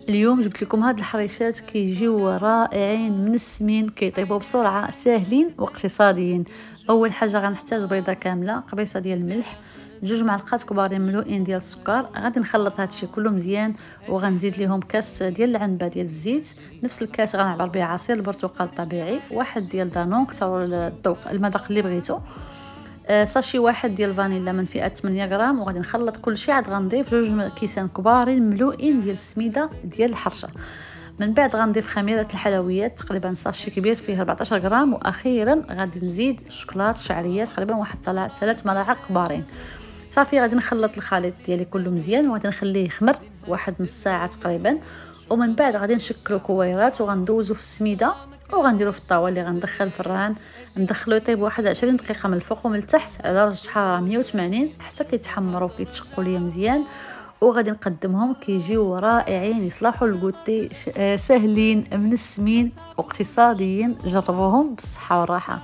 اليوم جبت لكم هاد الحريشات كيجيو رائعين من السمين، كيطيبوا بسرعه، ساهلين واقتصاديين. اول حاجه غنحتاج بيضه كامله، قبيصه ديال الملح، 2 معلقات كبارين ملوئين ديال السكر. غادي نخلط هادشي كله مزيان، وغنزيد ليهم كاس ديال العنبه ديال الزيت، نفس الكاس غنعبر به عصير البرتقال الطبيعي، واحد ديال دانون كثروا الذوق المذاق اللي بغيتو، ساشي واحد ديال الفانيلا من فئه 8 غرام. وغادي نخلط كل شيء. عاد غنضيف 2 كيسان كبارين ملوئين ديال السميده ديال الحرشه. من بعد غنضيف خميره الحلويات تقريبا ساشي كبير فيه 14 غرام. واخيرا غادي نزيد شوكولاط شعريه تقريبا واحد 3 ملاعق كبارين. صافي غادي نخلط الخليط ديالي كله مزيان، وغادي نخليه يخمر واحد نص ساعه تقريبا. ومن بعد غادي نشكلو كويرات وغندوزو في السميده، وغنديرو في الطاوه اللي غندخل الفران، ندخلو يطيب واحد 20 دقيقه من الفوق ومن التحت على درجه حراره 180 حتى كيتحمروا وكيتشقوا ليا مزيان. وغادي نقدمهم كيجيو رائعين، يصلحوا للكوتي، ساهلين من السمين واقتصاديين. جربوهم بالصحه والراحه.